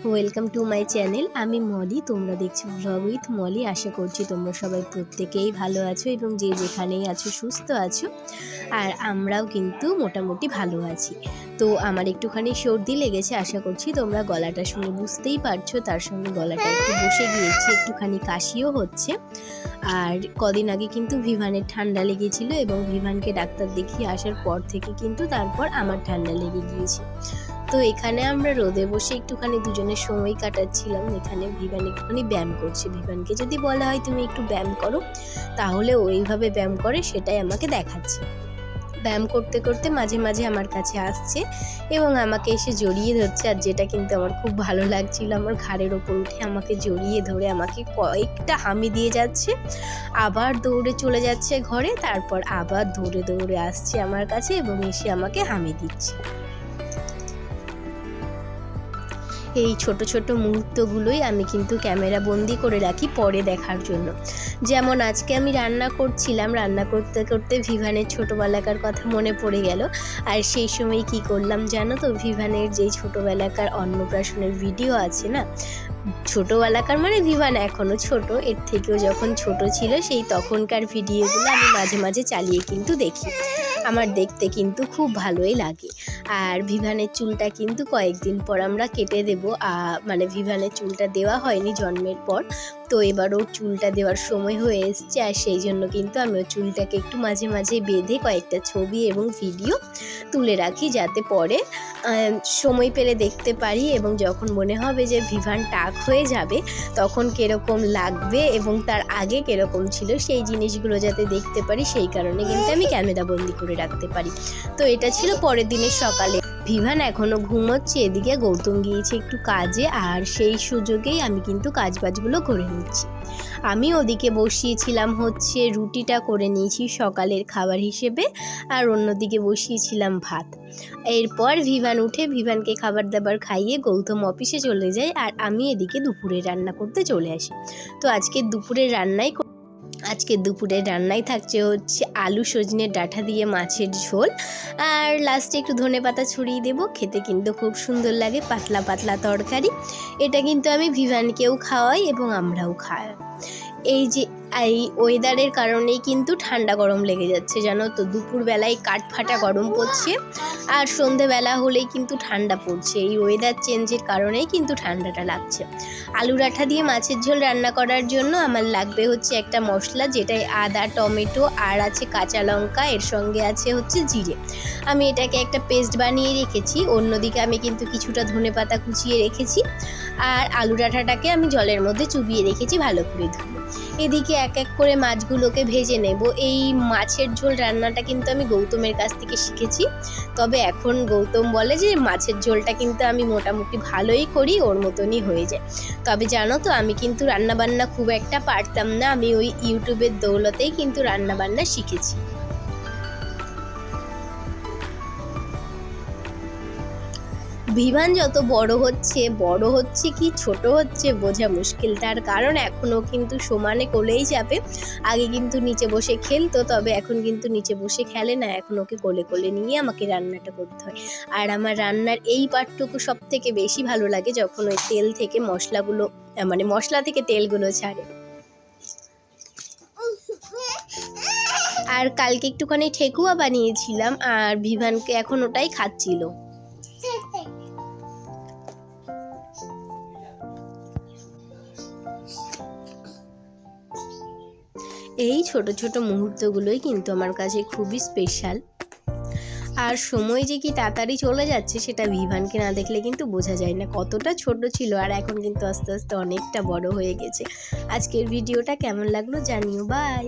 Welcome to my channel. আমি মলি, তোমরা দেখছো ব্লগ উইথ মলি। আশা করছি তোমরা সবাই প্রত্যেকেই ভালো আছো এবং যে যেখানেই আছো সুস্থ আছো। আর আমরাও কিন্তু মোটামুটি ভালো আছি। তো আমার একটুখানি সর্দি লেগেছে, আশা করছি তোমরা গলাটা শুনে বুঝতেই পারছো। তার সঙ্গে গলাটা একটু বসে গিয়েছে, একটুখানি কাশিও হচ্ছে। আর কদিন আগে কিন্তু ভিভানের ঠান্ডা লেগেছিল এবং ভিভানকে ডাক্তার দেখিয়ে আসার পর থেকে কিন্তু তারপর আমার ঠান্ডা লেগে গিয়েছে। তো এখানে আমরা রোদে বসে একটুখানি দুজনের সময় কাটাচ্ছিলাম। এখানে ভিভান একটুখানি ব্যায়াম করছে। ভিভানকে যদি বলা হয় তুমি একটু ব্যায়াম করো, তাহলে ওইভাবে ব্যায়াম করে, সেটাই আমাকে দেখাচ্ছে। ব্যায়াম করতে করতে মাঝে মাঝে আমার কাছে আসছে এবং আমাকে এসে জড়িয়ে ধরছে। আর যেটা কিন্তু আমার খুব ভালো লাগছিল, আমার ঘাড়ের ওপর উঠে আমাকে জড়িয়ে ধরে আমাকে কয়েকটা হামি দিয়ে যাচ্ছে, আবার দৌড়ে চলে যাচ্ছে ঘরে, তারপর আবার দৌড়ে দৌড়ে আসছে আমার কাছে এবং এসে আমাকে হামি দিচ্ছে। এই ছোট ছোট মুহূর্তগুলোই আমি কিন্তু ক্যামেরা বন্দি করে রাখি পরে দেখার জন্য। যেমন আজকে আমি রান্না করছিলাম, রান্না করতে করতে ভিভানের ছোটোবেলাকার কথা মনে পড়ে গেল। আর সেই সময় কি করলাম জানো তো, ভিভানের যেই ছোটোবেলাকার অন্নপ্রাশনের ভিডিও আছে না, ছোটোবেলাকার মানে ভিভান এখনও ছোট, এর থেকেও যখন ছোট ছিল সেই তখনকার ভিডিওগুলো আমি মাঝে মাঝে চালিয়ে কিন্তু দেখি। আমার দেখতে কিন্তু খুব ভালোই লাগে। আর ভিভানের চুলটা কিন্তু কয়েকদিন পর আমরা কেটে দেবো। মানে ভিভানের চুলটা দেওয়া হয়নি জন্মের পর, তো এবার ওর চুলটা দেওয়ার সময় হয়ে এসছে। আর সেই জন্য কিন্তু আমি ওর চুলটাকে একটু মাঝে মাঝে বেঁধে কয়েকটা ছবি এবং ভিডিও তুলে রাখি, যাতে পরে সময় পেলে দেখতে পারি এবং যখন মনে হবে যে ভিভান টাক হয়ে যাবে তখন কীরকম লাগবে এবং তার আগে কীরকম ছিল সেই জিনিসগুলো যাতে দেখতে পারি, সেই কারণে কিন্তু আমি ক্যামেরা বন্দি করে রাখতে পারি। তো এটা ছিল পরের দিনের সকালে। ভিভান এখনও ঘুমোচ্ছে, এদিকে গৌতম গিয়েছে একটু কাজে, আর সেই সুযোগেই আমি কিন্তু কাজবাজগুলো করে নিচ্ছি। আমি ওদিকে বসিয়েছিলাম হচ্ছে রুটিটা করে নিয়েছি সকালের খাবার হিসেবে, আর অন্যদিকে বসিয়েছিলাম ভাত। এরপর ভিভান উঠে ভিভানকে খাবার দাবার খাইয়ে গৌতম অফিসে চলে যায়, আর আমি এদিকে দুপুরে রান্না করতে চলে আসি। তো আজকে দুপুরের রান্নায় থাকছে হচ্ছে আলু সজনের ডাঁটা দিয়ে মাছের ঝোল, আর লাস্টে একটু ধনেপাতা ছড়িয়ে দেবো। খেতে কিন্তু খুব সুন্দর লাগে, পাতলা পাতলা তরকারি। এটা কিন্তু আমি ভিভানকেও খাওয়াই এবং আমরাও খাই। এই ওয়েদারের কারণেই কিন্তু ঠান্ডা গরম লেগে যাচ্ছে জানো তো। দুপুরবেলায় কাঠফাটা গরম পড়ছে আর সন্ধেবেলা হলেই কিন্তু ঠান্ডা পড়ছে। এই ওয়েদার চেঞ্জের কারণেই কিন্তু ঠান্ডাটা লাগছে। আলু ডাঁটা দিয়ে মাছের ঝোল রান্না করার জন্য আমার লাগবে হচ্ছে একটা মশলা, যেটায় আদা, টমেটো আর আছে কাঁচা লঙ্কা, এর সঙ্গে আছে হচ্ছে জিরে। আমি এটাকে একটা পেস্ট বানিয়ে রেখেছি। অন্যদিকে আমি কিন্তু কিছুটা ধনেপাতা কুচিয়ে রেখেছি, আর আলু ডাঁটাটাকে আমি জলের মধ্যে চুবিয়ে রেখেছি ভালো করে ধুয়ে। এদিকে এক এক করে মাছগুলোকে ভেজে নেব। এই মাছের ঝোল রান্নাটা কিন্তু আমি গৌতমের কাছ থেকে শিখেছি, তবে এখন গৌতম বলে যে মাছের ঝোলটা কিন্তু আমি মোটামুটি ভালোই করি, ওর মতনই হয়ে যায়। তবে জানো তো, আমি কিন্তু রান্নাবান্না খুব একটা পারতাম না, আমি ওই ইউটিউবের দৌলতেই কিন্তু রান্নাবান্না শিখেছি। ভিভান যত বড় হচ্ছে কি ছোট হচ্ছে বোঝা মুশকিল, তার কারণ এখনও কিন্তু সমানে কোলেই যাবে। আগে কিন্তু নিচে বসে খেলতো, তবে এখন কিন্তু নিচে বসে খেলে না, এখন ওকে কোলে কোলে নিয়ে আমাকে রান্নাটা করতে হয়। আর আমার রান্নার এই পার্টটুকু সব থেকে বেশি ভালো লাগে, যখন ওই তেল থেকে মশলাগুলো মানে মশলা থেকে তেলগুলো ছাড়ে। আর কালকে একটুখানি ঠেকুয়া বানিয়েছিলাম, আর ভিভানকে এখন ওটাই খাচ্ছিল। এই ছোট ছোট মুহূর্তগুলোই কিন্তু আমার কাছে খুবই স্পেশাল। আর সময় যে কি তাড়াতাড়ি চলে যাচ্ছে সেটা ভিভানকে না দেখলে কিন্তু বোঝা যায় না, কতটা ছোট ছিল আর এখন কিন্তু আস্তে আস্তে অনেকটা বড় হয়ে গেছে। আজকের ভিডিওটা কেমন লাগলো জানিও। বাই।